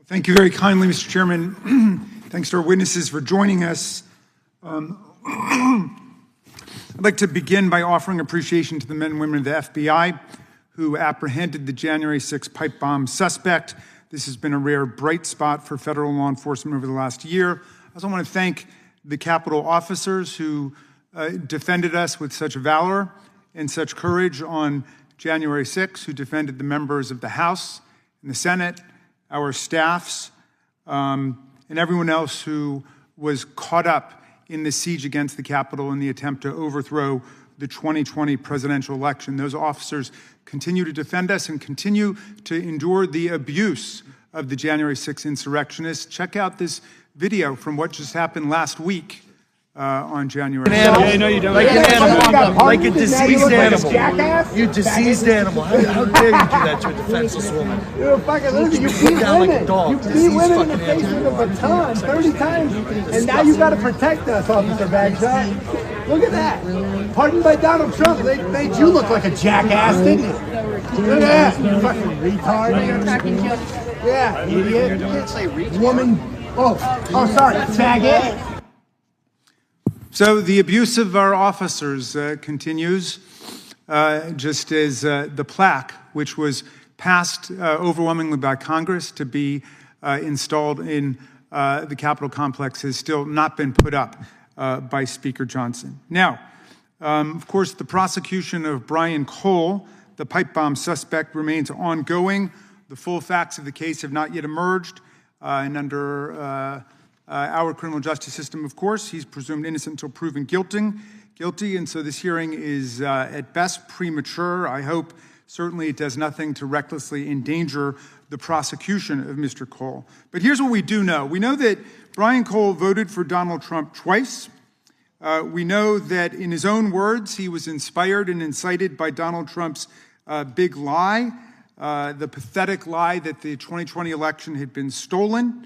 Thank you very kindly, Mr. Chairman. Thanks to our witnesses for joining us. I'd like to begin by offering appreciation to the men and women of the FBI who apprehended the January 6th pipe bomb suspect. This has been a rare bright spot for federal law enforcement over the last year. I also want to thank the Capitol officers who defended us with such valor and such courage on January 6th, who defended the members of the House and the Senate, our staffs, and everyone else who was caught up in the siege against the Capitol and the attempt to overthrow the 2020 presidential election. Those officers continue to defend us and continue to endure the abuse of the January 6th insurrectionists. Check out this video from what just happened last week on January 6th. Yeah, no, you don't. Like an animal. Like a diseased animal. You diseased animal. How dare you do that to a defenseless woman? You're a fucking loser. You beat women. You beat women in the face with a baton 30 times, and now you got to protect us, Officer Bagshot. Look at that. Pardoned by Donald Trump. They made you look like a jackass, didn't you? Look at that. You fucking retard. Yeah, idiot. You can't say retard. Woman. Oh, sorry. Faggot. So the abuse of our officers continues, just as the plaque, which was passed overwhelmingly by Congress to be installed in the Capitol complex, has still not been put up by Speaker Johnson. Now, of course, the prosecution of Brian Cole, the pipe bomb suspect, remains ongoing. The full facts of the case have not yet emerged, and under our criminal justice system, of course, he's presumed innocent until proven guilty, and so this hearing is at best premature. I hope certainly it does nothing to recklessly endanger the prosecution of Mr. Cole. But here's what we do know. We know that Brian Cole voted for Donald Trump twice. We know that, in his own words, he was inspired and incited by Donald Trump's big lie, the pathetic lie that the 2020 election had been stolen.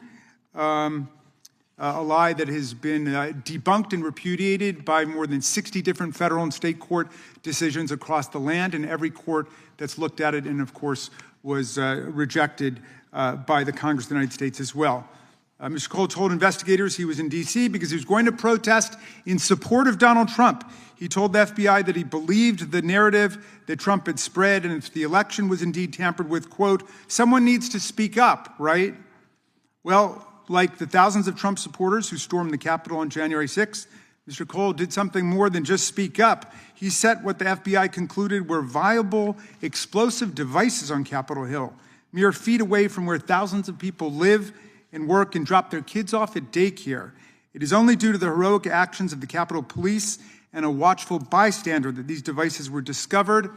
A lie that has been debunked and repudiated by more than 60 different federal and state court decisions across the land, and every court that's looked at it, and of course was rejected by the Congress of the United States as well. Mr. Cole told investigators he was in D.C. because he was going to protest in support of Donald Trump. He told the FBI that he believed the narrative that Trump had spread, and if the election was indeed tampered with, quote, someone needs to speak up, right? Well, like the thousands of Trump supporters who stormed the Capitol on January 6th, Mr. Cole did something more than just speak up. He set what the FBI concluded were viable explosive devices on Capitol Hill, mere feet away from where thousands of people live and work and drop their kids off at daycare. It is only due to the heroic actions of the Capitol Police and a watchful bystander that these devices were discovered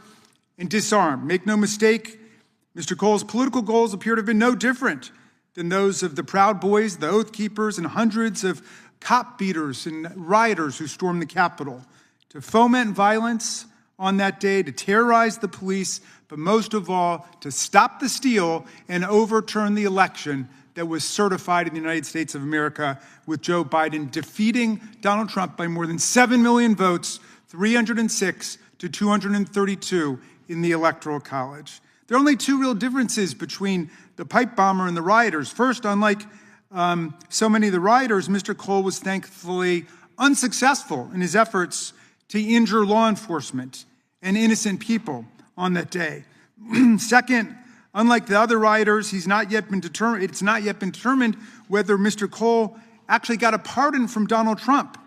and disarmed. Make no mistake, Mr. Cole's political goals appear to have been no different than those of the Proud Boys, the Oath Keepers, and hundreds of cop beaters and rioters who stormed the Capitol, to foment violence on that day, to terrorize the police, but most of all, to stop the steal and overturn the election that was certified in the United States of America, with Joe Biden defeating Donald Trump by more than 7 million votes, 306 to 232 in the Electoral College. There are only two real differences between the pipe bomber and the rioters. First, unlike so many of the rioters, Mr. Cole was thankfully unsuccessful in his efforts to injure law enforcement and innocent people on that day. Second, unlike the other rioters, it's not yet been determined whether Mr. Cole actually got a pardon from Donald Trump.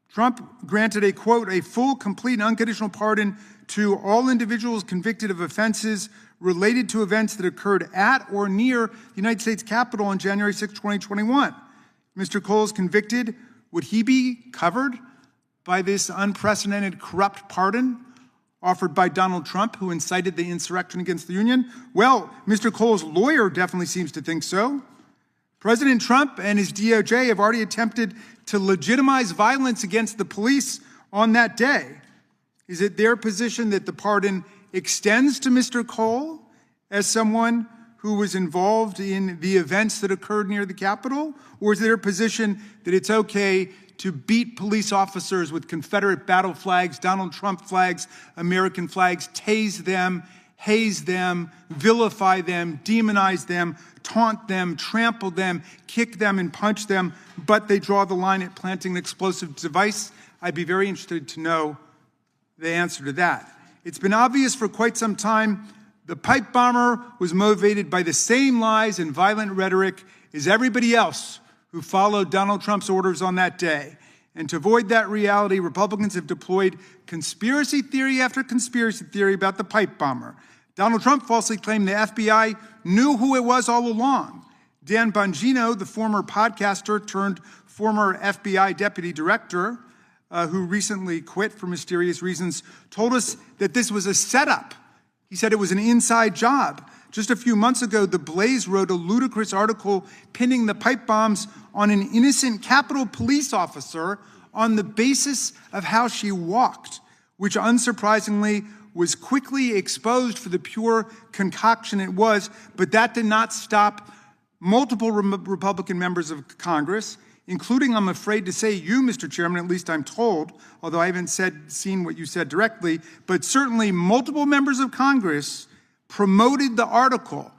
Trump granted a, quote, a full, complete, and unconditional pardon to all individuals convicted of offenses related to events that occurred at or near the United States Capitol on January 6, 2021. Mr. Cole is convicted. Would he be covered by this unprecedented corrupt pardon offered by Donald Trump, who incited the insurrection against the Union? Well, Mr. Cole's lawyer definitely seems to think so. President Trump and his DOJ have already attempted to legitimize violence against the police on that day. Is it their position that the pardon extends to Mr. Cole as someone who was involved in the events that occurred near the Capitol? Or is their position that it's okay to beat police officers with Confederate battle flags, Donald Trump flags, American flags, tase them, haze them, vilify them, demonize them, taunt them, trample them, kick them, and punch them, but they draw the line at planting an explosive device? I'd be very interested to know the answer to that. It's been obvious for quite some time the pipe bomber was motivated by the same lies and violent rhetoric as everybody else who followed Donald Trump's orders on that day. And to avoid that reality, Republicans have deployed conspiracy theory after conspiracy theory about the pipe bomber. Donald Trump falsely claimed the FBI knew who it was all along. Dan Bongino, the former podcaster turned former FBI deputy director, who recently quit for mysterious reasons, told us that this was a setup. He said it was an inside job. Just a few months ago, The Blaze wrote a ludicrous article pinning the pipe bombs on an innocent Capitol Police officer on the basis of how she walked, which unsurprisingly was quickly exposed for the pure concoction it was, but that did not stop multiple Republican members of Congress, including, I'm afraid to say, you, Mr. Chairman, at least I'm told, although I haven't seen what you said directly, but certainly multiple members of Congress promoted the article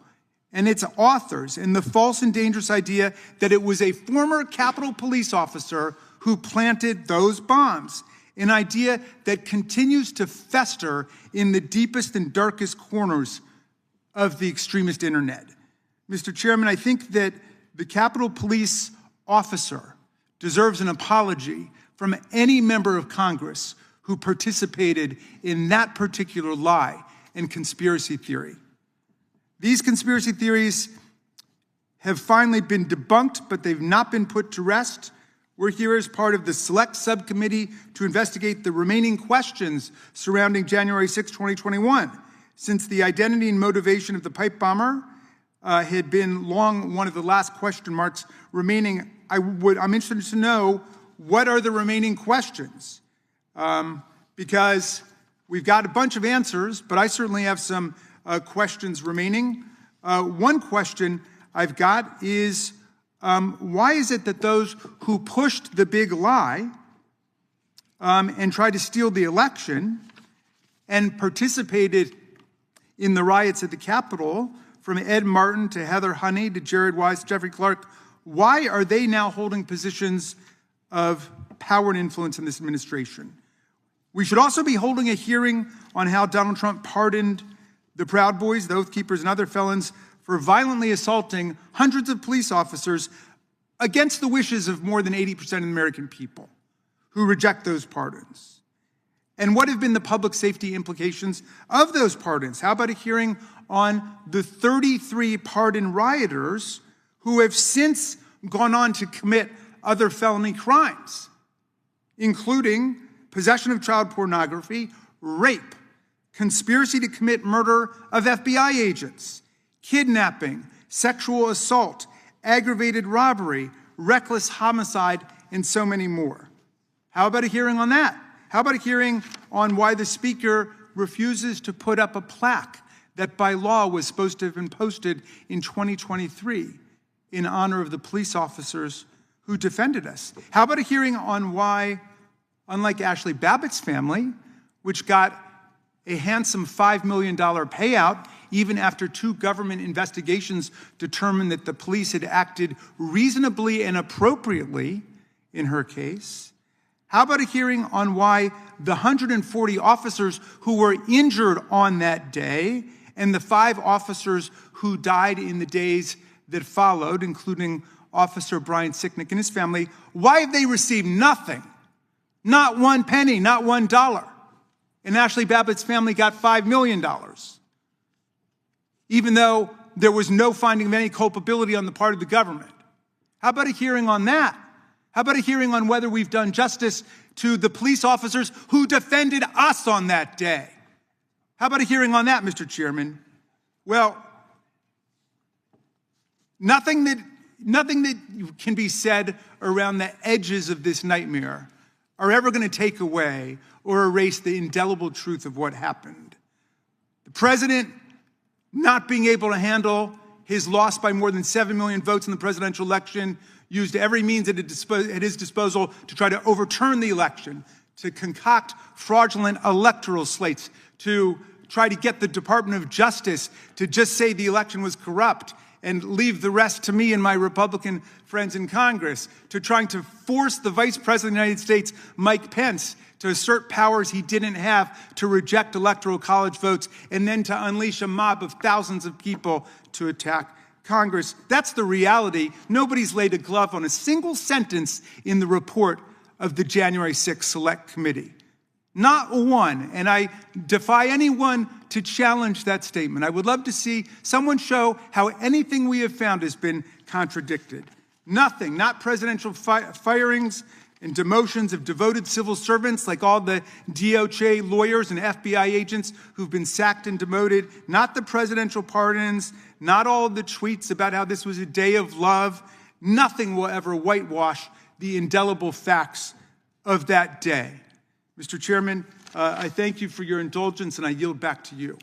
and its authors in the false and dangerous idea that it was a former Capitol Police officer who planted those bombs, an idea that continues to fester in the deepest and darkest corners of the extremist internet. Mr. Chairman, I think that the Capitol Police officer deserves an apology from any member of Congress who participated in that particular lie and conspiracy theory. These conspiracy theories have finally been debunked, but they've not been put to rest. We're here as part of the select subcommittee to investigate the remaining questions surrounding January 6, 2021. Since the identity and motivation of the pipe bomber had been long one of the last question marks remaining, I'm interested to know, what are the remaining questions? Because we've got a bunch of answers, but I certainly have some questions remaining. One question I've got is, why is it that those who pushed the big lie and tried to steal the election and participated in the riots at the Capitol, from Ed Martin to Heather Honey to Jared Wise to Jeffrey Clark, why are they now holding positions of power and influence in this administration? We should also be holding a hearing on how Donald Trump pardoned the Proud Boys, the Oath Keepers, and other felons for violently assaulting hundreds of police officers against the wishes of more than 80% of the American people who reject those pardons. And what have been the public safety implications of those pardons? How about a hearing on the 33 pardoned rioters who have since gone on to commit other felony crimes, including possession of child pornography, rape, conspiracy to commit murder of FBI agents, kidnapping, sexual assault, aggravated robbery, reckless homicide, and so many more? How about a hearing on that? How about a hearing on why the Speaker refuses to put up a plaque that by law was supposed to have been posted in 2023 in honor of the police officers who defended us? How about a hearing on why, unlike Ashley Babbitt's family, which got a handsome $5 million payout even after 2 government investigations determined that the police had acted reasonably and appropriately in her case? How about a hearing on why the 140 officers who were injured on that day and the 5 officers who died in the days that followed, including Officer Brian Sicknick and his family, why have they received nothing? Not 1 penny, not $1. And Ashley Babbitt's family got $5 million, even though there was no finding of any culpability on the part of the government. How about a hearing on that? How about a hearing on whether we've done justice to the police officers who defended us on that day? How about a hearing on that, Mr. Chairman? Well, nothing that can be said around the edges of this nightmare are ever going to take away or erase the indelible truth of what happened. The president not being able to handle his loss by more than 7 million votes in the presidential election used every means at his disposal to try to overturn the election, to concoct fraudulent electoral slates, to try to get the Department of Justice to just say the election was corrupt and leave the rest to me and my Republican friends in Congress, to trying to force the Vice President of the United States, Mike Pence, to assert powers he didn't have, to reject Electoral College votes, and then to unleash a mob of thousands of people to attack Congress. That's the reality. Nobody's laid a glove on a single sentence in the report of the January 6th Select Committee. Not one. And I defy anyone to challenge that statement. I would love to see someone show how anything we have found has been contradicted. Nothing. Not presidential firings and demotions of devoted civil servants like all the DOJ lawyers and FBI agents who've been sacked and demoted. Not the presidential pardons. Not all of the tweets about how this was a day of love. Nothing will ever whitewash the indelible facts of that day. Mr. Chairman, I thank you for your indulgence, and I yield back to you.